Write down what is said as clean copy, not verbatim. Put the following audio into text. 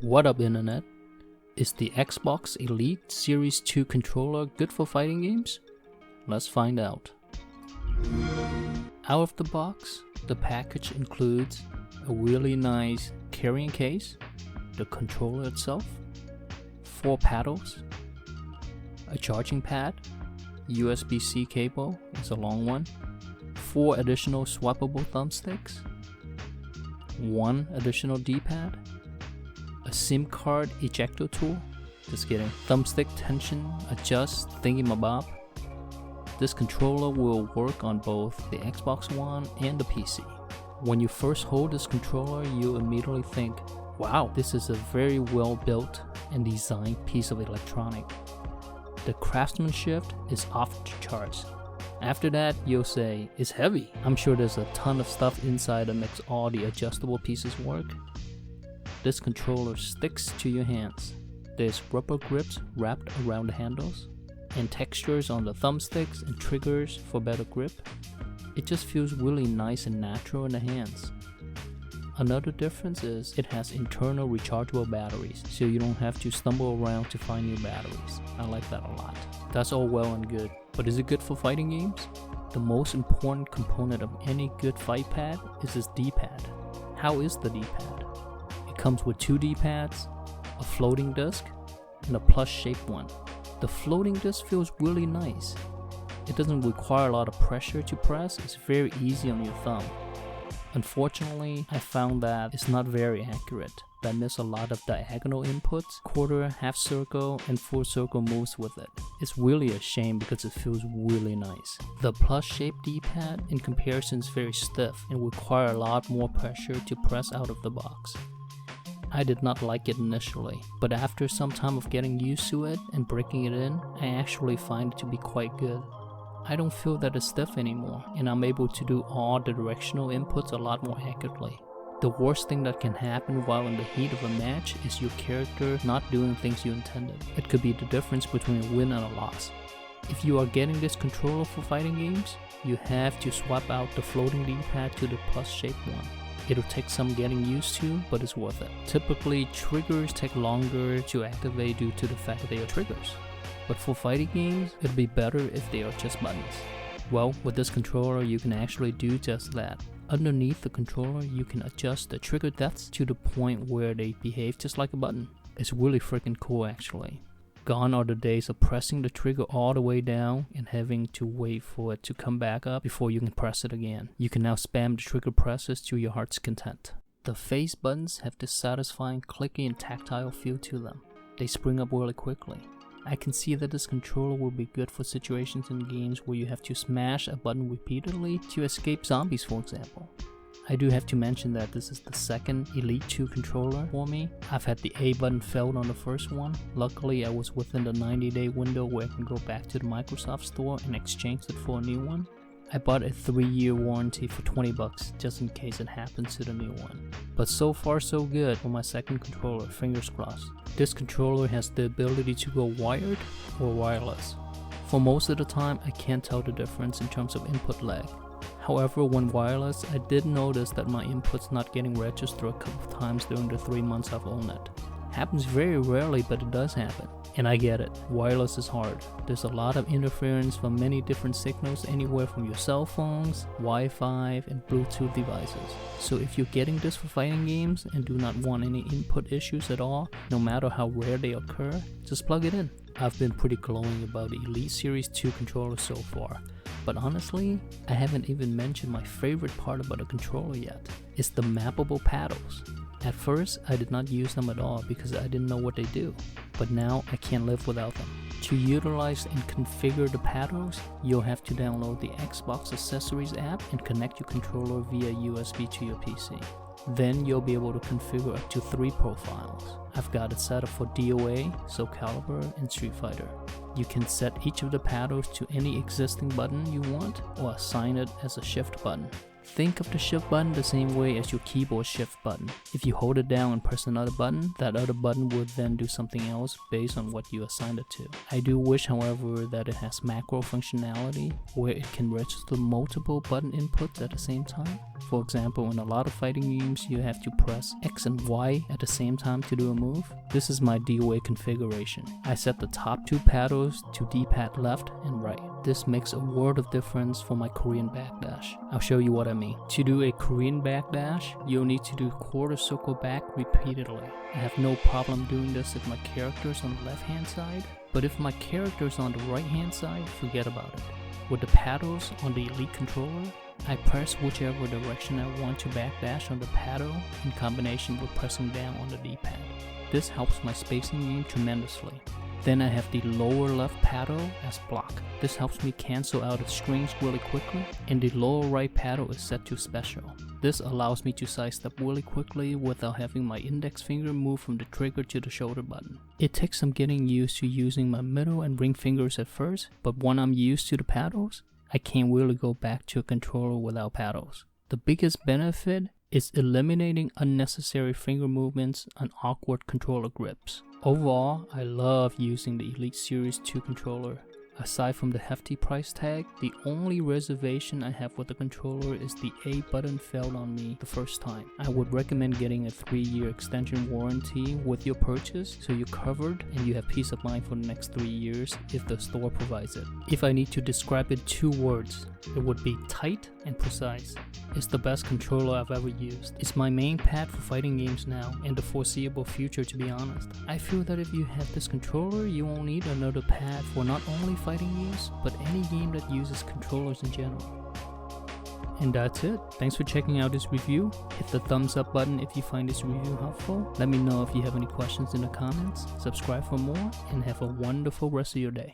What up, internet? Is the Xbox Elite Series 2 controller good for fighting games? Let's find out. Out of the box, the package includes a really nice carrying case, the controller itself, 4 paddles, a charging pad, USB-C cable, it's a long one, 4 additional swappable thumbsticks, 1 additional D-pad, a SIM card ejector tool, just kidding, thumbstick tension adjust thingy-mabob. This controller will work on both the Xbox One and the PC. When you first hold this controller, you immediately think, wow, this is a very well built and designed piece of electronic. The craftsmanship is off the charts. After that, you'll say, it's heavy. I'm sure there's a ton of stuff inside that makes all the adjustable pieces work. This controller sticks to your hands. There's rubber grips wrapped around the handles and textures on the thumbsticks and triggers for better grip. It just feels really nice and natural in the hands. Another difference is it has internal rechargeable batteries, so you don't have to stumble around to find new batteries. I like that a lot. That's all well and good, but is it good for fighting games? The most important component of any good fight pad is its D-pad. How is the D-pad? It comes with 2 D-pads, a floating disc, and a plus-shaped one. The floating disc feels really nice. It doesn't require a lot of pressure to press, it's very easy on your thumb. Unfortunately, I found that it's not very accurate. I miss a lot of diagonal inputs, quarter, half circle, and full circle moves with it. It's really a shame because it feels really nice. The plus-shaped D-pad in comparison is very stiff and require a lot more pressure to press out of the box. I did not like it initially, but after some time of getting used to it and breaking it in, I actually find it to be quite good. I don't feel that it's stiff anymore, and I'm able to do all the directional inputs a lot more accurately. The worst thing that can happen while in the heat of a match is your character not doing things you intended. It could be the difference between a win and a loss. If you are getting this controller for fighting games, you have to swap out the floating D-pad to the plus-shaped one. It'll take some getting used to, but it's worth it. Typically, triggers take longer to activate due to the fact that they are triggers. But for fighting games, it'd be better if they are just buttons. Well, with this controller, you can actually do just that. Underneath the controller, you can adjust the trigger depths to the point where they behave just like a button. It's really freaking cool actually. Gone are the days of pressing the trigger all the way down and having to wait for it to come back up before you can press it again. You can now spam the trigger presses to your heart's content. The face buttons have this satisfying clicky and tactile feel to them. They spring up really quickly. I can see that this controller will be good for situations in games where you have to smash a button repeatedly to escape zombies, for example. I do have to mention that this is the second Elite 2 controller for me. I've had the A button failed on the first one. Luckily, I was within the 90-day window where I can go back to the Microsoft store and exchange it for a new one. I bought a 3-year warranty for $20 just in case it happens to the new one. But so far so good for my second controller, fingers crossed. This controller has the ability to go wired or wireless. For most of the time, I can't tell the difference in terms of input lag. However, when wireless, I did notice that my input's not getting registered a couple of times during the 3 months I've owned it. Happens very rarely, but it does happen. And I get it, wireless is hard. There's a lot of interference from many different signals anywhere from your cell phones, Wi-Fi, and Bluetooth devices. So if you're getting this for fighting games and do not want any input issues at all, no matter how rare they occur, just plug it in. I've been pretty glowing about the Elite Series 2 controller so far. But honestly, I haven't even mentioned my favorite part about the controller yet. It's the mappable paddles. At first, I did not use them at all because I didn't know what they do, but now I can't live without them. To utilize and configure the paddles, you'll have to download the Xbox Accessories app and connect your controller via USB to your PC. Then you'll be able to configure up to 3 profiles. I've got it set up for DOA, Soul Calibur, and Street Fighter. You can set each of the paddles to any existing button you want or assign it as a shift button. Think of the shift button the same way as your keyboard shift button. If you hold it down and press another button, that other button would then do something else based on what you assigned it to. I do wish, however, that it has macro functionality where it can register multiple button inputs at the same time. For example, in a lot of fighting games, you have to press X and Y at the same time to do a move. This is my DOA configuration. I set the top two paddles to D-pad left and right. This makes a world of difference for my Korean backdash. I'll show you what I mean. To do a Korean backdash, you'll need to do quarter circle back repeatedly. I have no problem doing this if my character is on the left hand side, but if my character is on the right hand side, forget about it. With the paddles on the Elite controller, I press whichever direction I want to backdash on the paddle in combination with pressing down on the D-pad. This helps my spacing game tremendously. Then I have the lower left paddle as block. This helps me cancel out the strings really quickly, and the lower right paddle is set to special. This allows me to sidestep really quickly without having my index finger move from the trigger to the shoulder button. It takes some getting used to using my middle and ring fingers at first, but when I'm used to the paddles, I can't really go back to a controller without paddles. The biggest benefit is eliminating unnecessary finger movements and awkward controller grips. Overall, I love using the Elite Series 2 controller. Aside from the hefty price tag, the only reservation I have with the controller is the A button failed on me the first time. I would recommend getting a 3-year extension warranty with your purchase so you're covered and you have peace of mind for the next 3 years if the store provides it. If I need to describe it 2 words, it would be tight and precise. It's the best controller I've ever used. It's my main pad for fighting games now and the foreseeable future, to be honest. I feel that if you have this controller, you won't need another pad for not only fighting games, but any game that uses controllers in general. And that's it. Thanks for checking out this review. Hit the thumbs up button if you find this review helpful. Let me know if you have any questions in the comments. Subscribe for more and have a wonderful rest of your day.